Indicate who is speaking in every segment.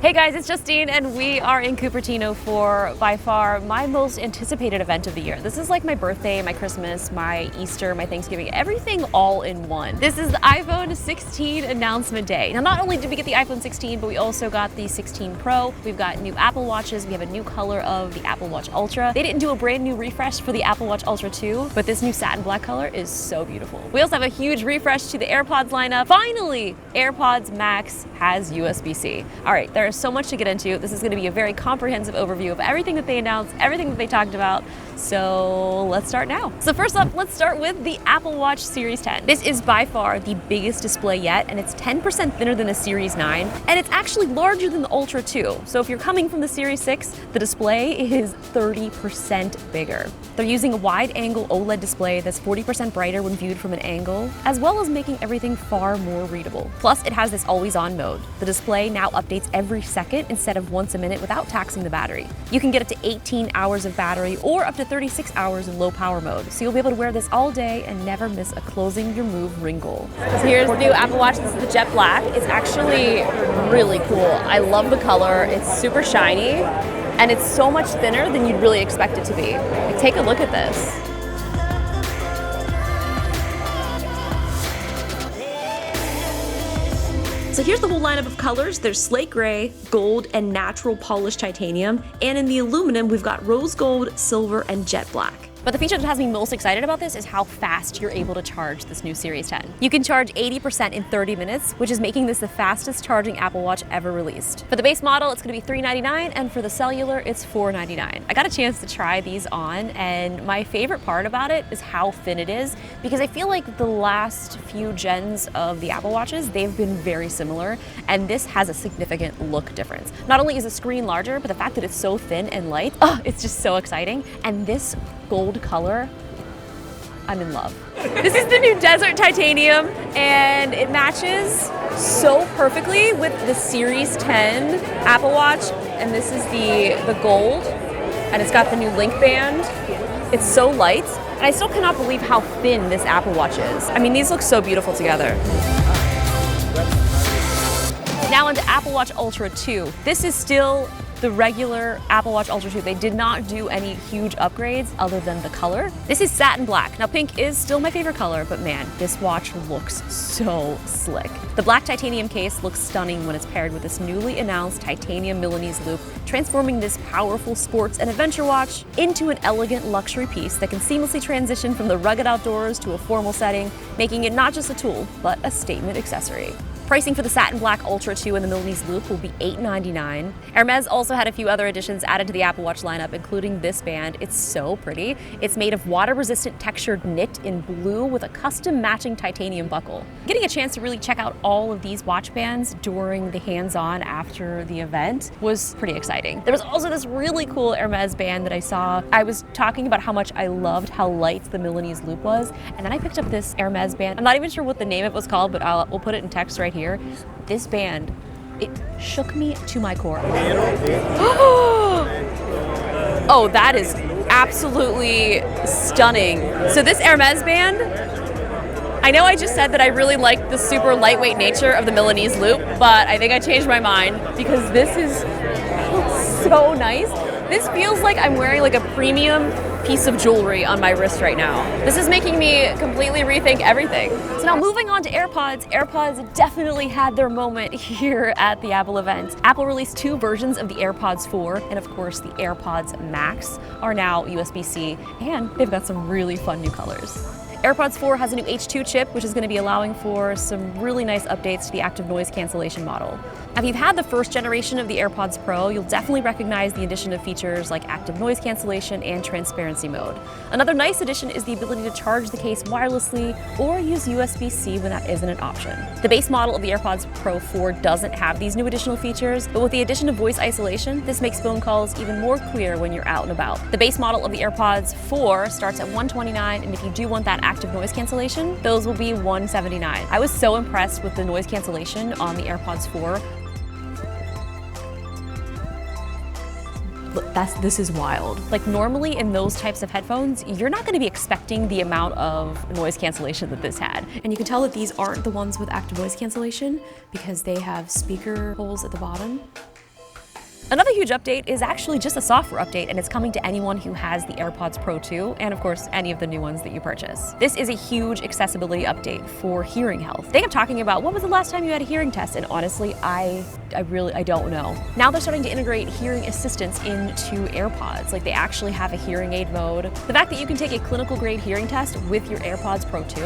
Speaker 1: Hey guys, it's Justine and we are in Cupertino for by far my most anticipated event of the year. This is like my birthday, my Christmas, my Easter, my Thanksgiving, everything all in one. This is the iPhone 16 announcement day. Now not only did we get the iPhone 16, but we also got the 16 Pro. We've got new Apple Watches. We have a new color of the Apple Watch Ultra. They didn't do a brand new refresh for the Apple Watch Ultra 2, but this new satin black color is so beautiful. We also have a huge refresh to the AirPods lineup. Finally, AirPods Max has USB-C. All right, there's so much to get into. This is going to be a very comprehensive overview of everything that they announced, everything that they talked about. So let's start now. So first up, let's start with the Apple Watch Series 10. This is by far the biggest display yet, and it's 10% thinner than the Series 9, and it's actually larger than the Ultra 2. So if you're coming from the Series 6, the display is 30% bigger. They're using a wide-angle OLED display that's 40% brighter when viewed from an angle, as well as making everything far more readable. Plus, it has this always-on mode. The display now updates every second instead of once a minute without taxing the battery. You can get up to 18 hours of battery or up to 36 hours in low power mode. So you'll be able to wear this all day and never miss a closing your move ring goal. So here's the new Apple Watch. This is the jet black. It's actually really cool. I love the color. It's super shiny and it's so much thinner than you'd really expect it to be. Like, take a look at this. So here's the whole lineup of colors. There's slate gray, gold, and natural polished titanium. And in the aluminum, we've got rose gold, silver, and jet black. But the feature that has me most excited about this is how fast you're able to charge this new Series 10. You can charge 80% in 30 minutes, which is making this the fastest charging Apple Watch ever released. For the base model, it's gonna be $399, and for the cellular, it's $499. I got a chance to try these on, and my favorite part about it is how thin it is, because I feel like the last few gens of the Apple Watches, they've been very similar, and this has a significant look difference. Not only is the screen larger, but the fact that it's so thin and light, it's just so exciting. And this gold color, I'm in love. This is the new Desert Titanium, and it matches so perfectly with the Series 10 Apple Watch. And this is the gold, and it's got the new link band. It's so light, and I still cannot believe how thin this Apple Watch is. I mean, these look so beautiful together. Now into Apple Watch Ultra 2. This is still the regular Apple Watch Ultra 2. They did not do any huge upgrades other than the color. This is satin black. Now pink is still my favorite color, but man, this watch looks so slick. The black titanium case looks stunning when it's paired with this newly announced titanium Milanese loop, transforming this powerful sports and adventure watch into an elegant luxury piece that can seamlessly transition from the rugged outdoors to a formal setting, making it not just a tool, but a statement accessory. Pricing for the satin black Ultra 2 and the Milanese loop will be $899. Hermes also had a few other additions added to the Apple Watch lineup, including this band. It's so pretty. It's made of water-resistant textured knit in blue with a custom matching titanium buckle. Getting a chance to really check out all of these watch bands during the hands-on after the event was pretty exciting. There was also this really cool Hermes band that I saw. I was talking about how much I loved how light the Milanese loop was, and then I picked up this Hermes band. I'm not even sure what the name of it was called, but we'll put it in text right here. This band, it shook me to my core. Oh, that is absolutely stunning. So this Hermes band, I know I just said that I really liked the super lightweight nature of the Milanese loop, but I think I changed my mind because this is so nice. This feels like I'm wearing like a premium piece of jewelry on my wrist right now. This is making me completely rethink everything. So now moving on to AirPods. AirPods definitely had their moment here at the Apple event. Apple released two versions of the AirPods 4, and of course the AirPods Max are now USB-C, and they've got some really fun new colors. AirPods 4 has a new H2 chip, which is going to be allowing for some really nice updates to the active noise cancellation model. Now, if you've had the first generation of the AirPods Pro, you'll definitely recognize the addition of features like active noise cancellation and transparency mode. Another nice addition is the ability to charge the case wirelessly or use USB-C when that isn't an option. The base model of the AirPods Pro 4 doesn't have these new additional features, but with the addition of voice isolation, this makes phone calls even more clear when you're out and about. The base model of the AirPods 4 starts at $129, and if you do want that active noise cancellation, those will be $179. I was so impressed with the noise cancellation on the AirPods 4. This is wild. Like normally in those types of headphones, you're not going to be expecting the amount of noise cancellation that this had. And you can tell that these aren't the ones with active noise cancellation because they have speaker holes at the bottom. Another huge update is actually just a software update, and it's coming to anyone who has the AirPods Pro 2 and, of course, any of the new ones that you purchase. This is a huge accessibility update for hearing health. They kept talking about when was the last time you had a hearing test, and honestly, I don't know. Now they're starting to integrate hearing assistance into AirPods. Like, they actually have a hearing aid mode. The fact that you can take a clinical grade hearing test with your AirPods Pro 2,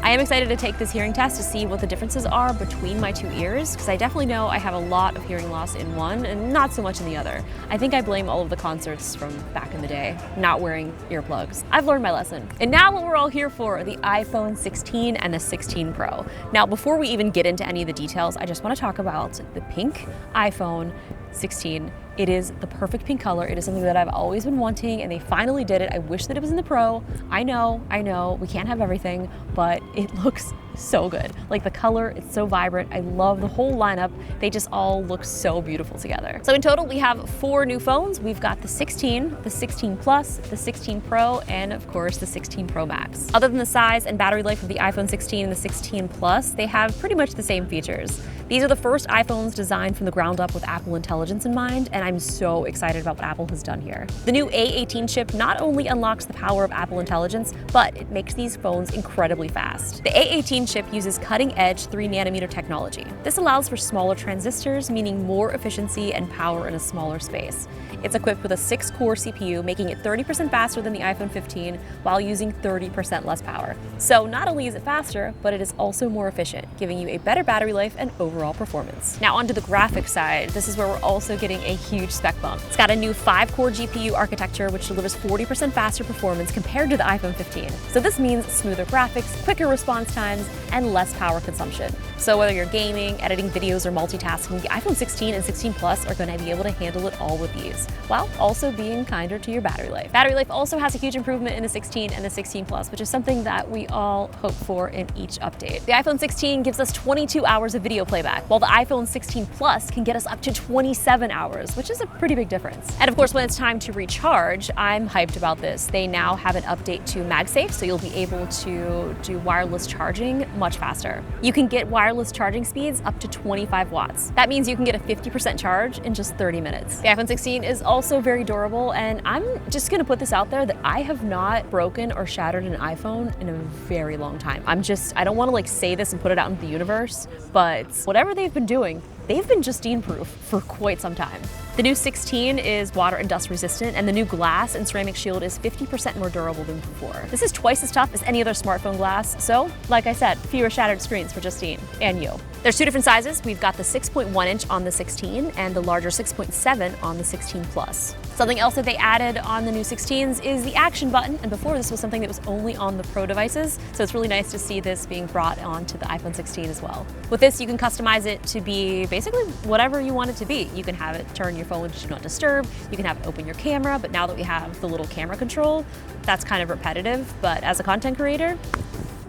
Speaker 1: I am excited to take this hearing test to see what the differences are between my two ears, because I definitely know I have a lot of hearing loss in one and not so much in the other. I think I blame all of the concerts from back in the day, not wearing earplugs. I've learned my lesson. And now what we're all here for, the iPhone 16 and the 16 Pro. Now, before we even get into any of the details, I just want to talk about the pink iPhone 16. It is the perfect pink color. It is something that I've always been wanting, and they finally did it. I wish that it was in the Pro. I know, we can't have everything, but it looks so good. Like, the color, it's so vibrant. I love the whole lineup. They just all look so beautiful together. So in total, we have 4 new phones. We've got the 16, the 16 Plus, the 16 Pro, and of course the 16 Pro Max. Other than the size and battery life of the iPhone 16 and the 16 Plus, they have pretty much the same features. These are the first iPhones designed from the ground up with Apple Intelligence in mind, and I'm so excited about what Apple has done here. The new A18 chip not only unlocks the power of Apple Intelligence, but it makes these phones incredibly fast. The A18 chip uses cutting-edge 3nm technology. This allows for smaller transistors, meaning more efficiency and power in a smaller space. It's equipped with a 6-core CPU, making it 30% faster than the iPhone 15 while using 30% less power. So not only is it faster, but it is also more efficient, giving you a better battery life and overall performance. Now onto the graphics side, this is where we're also getting a huge spec bump. It's got a new 5-core GPU architecture, which delivers 40% faster performance compared to the iPhone 15. So this means smoother graphics, quicker response times, and less power consumption. So whether you're gaming, editing videos, or multitasking, the iPhone 16 and 16 Plus are going to be able to handle it all with ease, while also being kinder to your battery life. Battery life also has a huge improvement in the 16 and the 16 Plus, which is something that we all hope for in each update. The iPhone 16 gives us 22 hours of video playback, while the iPhone 16 Plus can get us up to 27 hours, which is a pretty big difference. And of course, when it's time to recharge, I'm hyped about this. They now have an update to MagSafe, so you'll be able to do wireless charging much faster. You can get wireless charging speeds up to 25 watts. That means you can get a 50% charge in just 30 minutes. The iPhone 16 is also very durable, and I'm just gonna put this out there that I have not broken or shattered an iPhone in a very long time. I don't wanna say this and put it out into the universe, but whatever they've been doing, they've been iJustine proof for quite some time. The new 16 is water and dust resistant, and the new glass and ceramic shield is 50% more durable than before. This is twice as tough as any other smartphone glass, so like I said, fewer shattered screens for iJustine and you. There's 2 different sizes. We've got the 6.1 inch on the 16 and the larger 6.7 on the 16 Plus. Something else that they added on the new 16s is the action button, and before this was something that was only on the Pro devices, so it's really nice to see this being brought onto the iPhone 16 as well. With this, you can customize it to be basically whatever you want it to be. You can have it turn your phone to Do Not Disturb, you can have it open your camera, but now that we have the little camera control, that's kind of repetitive, but as a content creator,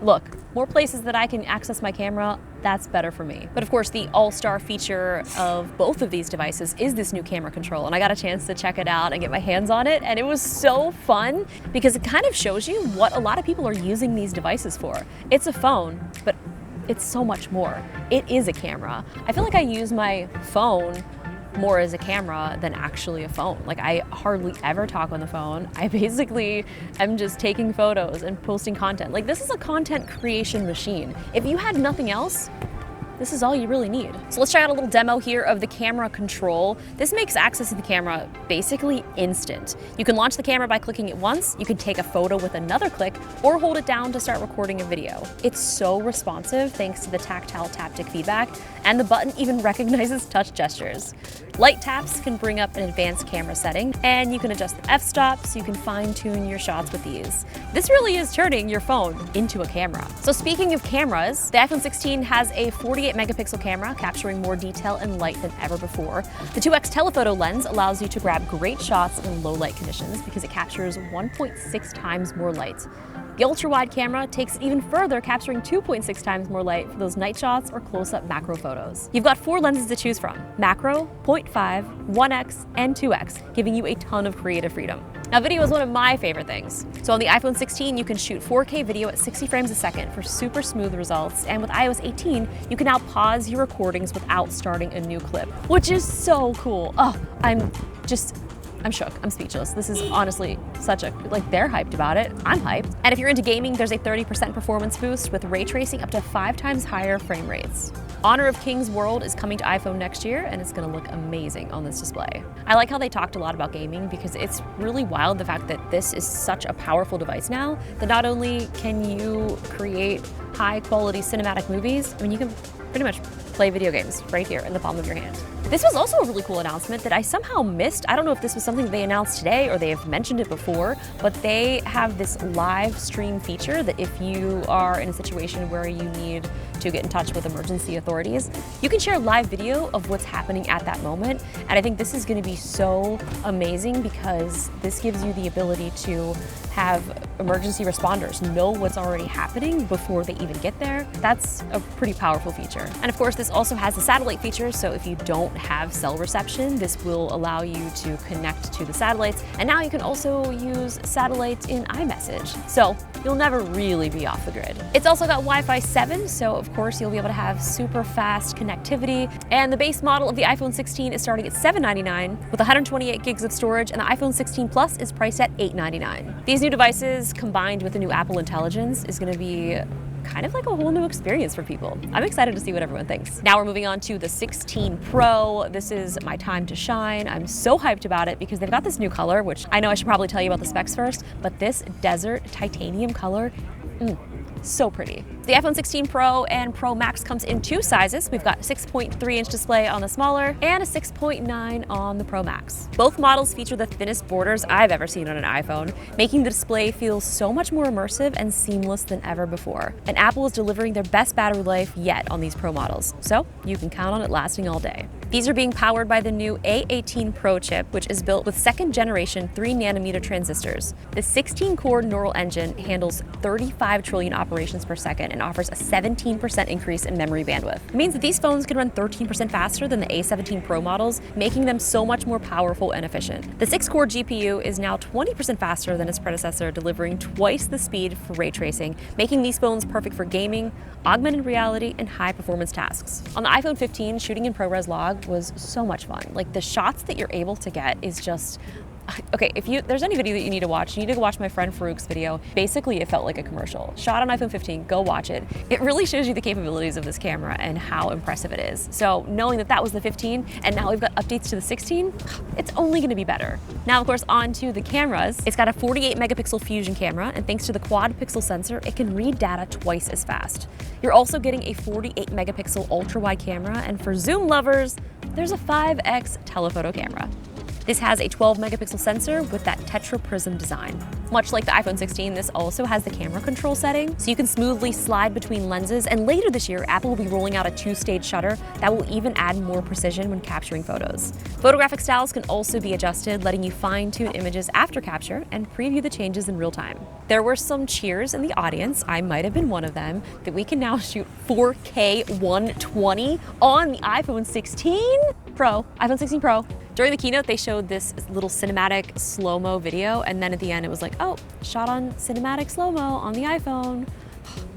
Speaker 1: look, more places that I can access my camera, that's better for me. But of course, the all-star feature of both of these devices is this new camera control, and I got a chance to check it out and get my hands on it, and it was so fun because it kind of shows you what a lot of people are using these devices for. It's a phone, but it's so much more. It is a camera. I feel like I use my phone more as a camera than actually a phone. Like, I hardly ever talk on the phone. I basically am just taking photos and posting content. Like, this is a content creation machine. If you had nothing else, this is all you really need. So let's try out a little demo here of the camera control. This makes access to the camera basically instant. You can launch the camera by clicking it once, you can take a photo with another click, or hold it down to start recording a video. It's so responsive thanks to the tactile taptic feedback, and the button even recognizes touch gestures. Light taps can bring up an advanced camera setting, and you can adjust the f-stop so you can fine-tune your shots with ease. This really is turning your phone into a camera. So speaking of cameras, the iPhone 16 has a 48 megapixel camera, capturing more detail and light than ever before. The 2x telephoto lens allows you to grab great shots in low light conditions because it captures 1.6 times more light. The ultra-wide camera takes it even further, capturing 2.6 times more light for those night shots or close-up macro photos. You've got 4 lenses to choose from: macro, 0.5, 1x, and 2x, giving you a ton of creative freedom. Now, video is one of my favorite things. So on the iPhone 16, you can shoot 4K video at 60 frames a second for super smooth results. And with iOS 18, you can now pause your recordings without starting a new clip, which is so cool. Oh, I'm shook. I'm speechless. This is honestly such a, they're hyped about it. I'm hyped. And if you're into gaming, there's a 30% performance boost with ray tracing up to 5 times higher frame rates. Honor of Kings World is coming to iPhone next year, and it's gonna look amazing on this display. I like how they talked a lot about gaming because it's really wild the fact that this is such a powerful device now that not only can you create high quality cinematic movies, I mean, you can pretty much play video games right here in the palm of your hand. This was also a really cool announcement that I somehow missed. I don't know if this was something they announced today or they have mentioned it before, but they have this live stream feature that if you are in a situation where you need to get in touch with emergency authorities, you can share live video of what's happening at that moment. And I think this is going to be so amazing because this gives you the ability to have emergency responders know what's already happening before they even get there. That's a pretty powerful feature. And of course, this also has the satellite feature, so if you don't have cell reception, this will allow you to connect to the satellites. And now you can also use satellites in iMessage, so you'll never really be off the grid. It's also got Wi-Fi 7, so of course you'll be able to have super fast connectivity. And the base model of the iPhone 16 is starting at $799 with 128 gigs of storage, and the iPhone 16 Plus is priced at $899. These new devices combined with the new Apple Intelligence is going to be kind of like a whole new experience for people. I'm excited to see what everyone thinks. Now we're moving on to the 16 Pro. This is my time to shine. I'm so hyped about it because they've got this new color, which I know I should probably tell you about the specs first, but this desert titanium color, so pretty. The iPhone 16 Pro and Pro Max comes in 2 sizes. We've got a 6.3-inch display on the smaller and a 6.9 on the Pro Max. Both models feature the thinnest borders I've ever seen on an iPhone, making the display feel so much more immersive and seamless than ever before. And Apple is delivering their best battery life yet on these Pro models, so you can count on it lasting all day. These are being powered by the new A18 Pro chip, which is built with 2nd-generation 3nm transistors. The 16-core neural engine handles 35 trillion operations per second and offers a 17% increase in memory bandwidth. It means that these phones can run 13% faster than the A17 Pro models, making them so much more powerful and efficient. The 6-core GPU is now 20% faster than its predecessor, delivering twice the speed for ray tracing, making these phones perfect for gaming, augmented reality, and high-performance tasks. On the iPhone 15, shooting in ProRes Log was so much fun. Like, the shots that you're able to get is just... Okay, if there's any video that you need to watch, you need to watch my friend Farouk's video. Basically, it felt like a commercial. Shot on iPhone 15, go watch it. It really shows you the capabilities of this camera and how impressive it is. So knowing that that was the 15, and now we've got updates to the 16, it's only gonna be better. Now, of course, on to the cameras. It's got a 48 megapixel fusion camera, and thanks to the quad pixel sensor, it can read data twice as fast. You're also getting a 48 megapixel ultra wide camera, and for zoom lovers, there's a 5x telephoto camera. This has a 12 megapixel sensor with that tetra prism design. Much like the iPhone 16, this also has the camera control setting, so you can smoothly slide between lenses, and later this year, Apple will be rolling out a 2-stage shutter that will even add more precision when capturing photos. Photographic styles can also be adjusted, letting you fine-tune images after capture and preview the changes in real time. There were some cheers in the audience, I might have been one of them, that we can now shoot 4K 120 on the iPhone 16 Pro, iPhone 16 Pro. During the keynote, they showed this little cinematic slow-mo video, and then at the end it was like, oh, shot on cinematic slow-mo on the iPhone.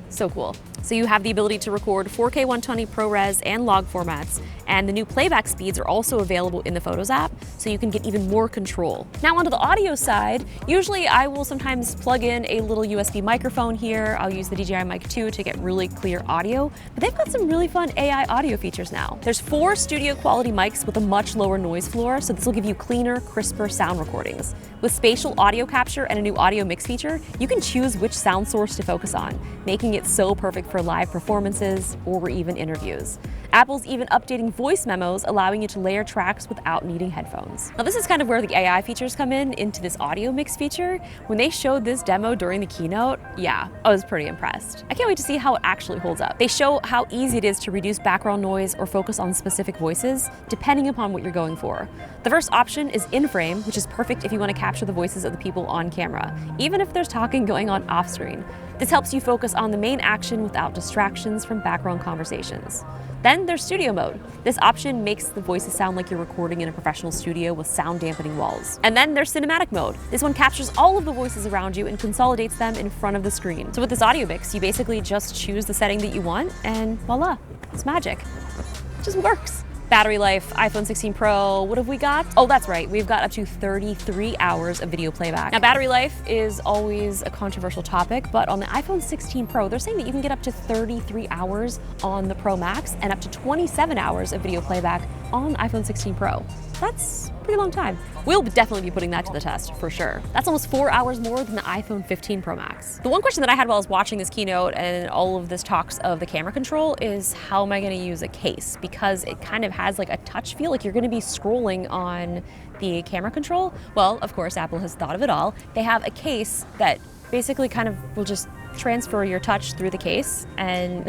Speaker 1: So cool. So you have the ability to record 4K 120 ProRes and log formats, and the new playback speeds are also available in the Photos app, so you can get even more control. Now onto the audio side, usually I will sometimes plug in a little USB microphone here. I'll use the DJI Mic 2 to get really clear audio, but they've got some really fun AI audio features now. There's 4 studio quality mics with a much lower noise floor, so this will give you cleaner, crisper sound recordings. With spatial audio capture and a new audio mix feature, you can choose which sound source to focus on, making it so perfect for live performances or even interviews. Apple's even updating voice memos, allowing you to layer tracks without needing headphones. Now, this is kind of where the AI features come into this audio mix feature. When they showed this demo during the keynote, yeah, I was pretty impressed. I can't wait to see how it actually holds up. They show how easy it is to reduce background noise or focus on specific voices, depending upon what you're going for. The first option is in-frame, which is perfect if you want to capture the voices of the people on camera, even if there's talking going on off-screen. This helps you focus on the main action without distractions from background conversations. Then there's studio mode. This option makes the voices sound like you're recording in a professional studio with sound dampening walls. And then there's cinematic mode. This one captures all of the voices around you and consolidates them in front of the screen. So with this audio mix, you basically just choose the setting that you want and voila, it's magic. It just works. Battery life, iPhone 16 Pro, what have we got? Oh, that's right, we've got up to 33 hours of video playback. Now, battery life is always a controversial topic, but on the iPhone 16 Pro, they're saying that you can get up to 33 hours on the Pro Max and up to 27 hours of video playback on the iPhone 16 Pro. That's a pretty long time. We'll definitely be putting that to the test, for sure. That's almost 4 hours more than the iPhone 15 Pro Max. The one question that I had while I was watching this keynote and all of this talks of the camera control is, how am I gonna use a case? Because it kind of has like a touch feel, like you're gonna be scrolling on the camera control. Well, of course, Apple has thought of it all. They have a case that basically kind of will just transfer your touch through the case, and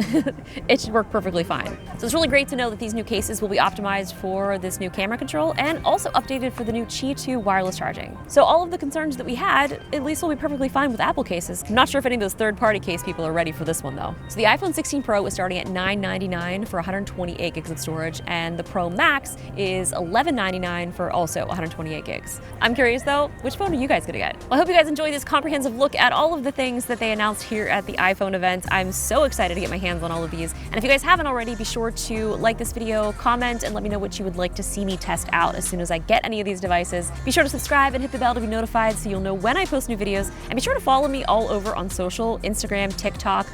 Speaker 1: it should work perfectly fine. So it's really great to know that these new cases will be optimized for this new camera control and also updated for the new Qi 2 wireless charging. So all of the concerns that we had, at least will be perfectly fine with Apple cases. I'm not sure if any of those third-party case people are ready for this one though. So the iPhone 16 Pro is starting at $999 for 128 gigs of storage, and the Pro Max is $1199 for also 128 gigs. I'm curious though, which phone are you guys gonna get? Well, I hope you guys enjoyed this comprehensive look at all of the things that they announced here at the iPhone event. I'm so excited to get my hands on all of these. And if you guys haven't already, be sure to like this video, comment, and let me know what you would like to see me test out as soon as I get any of these devices. Be sure to subscribe and hit the bell to be notified so you'll know when I post new videos. And be sure to follow me all over on social, Instagram, TikTok,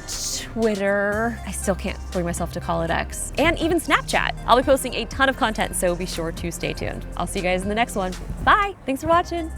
Speaker 1: Twitter. I still can't bring myself to call it X. And even Snapchat. I'll be posting a ton of content, so be sure to stay tuned. I'll see you guys in the next one. Bye! Thanks for watching.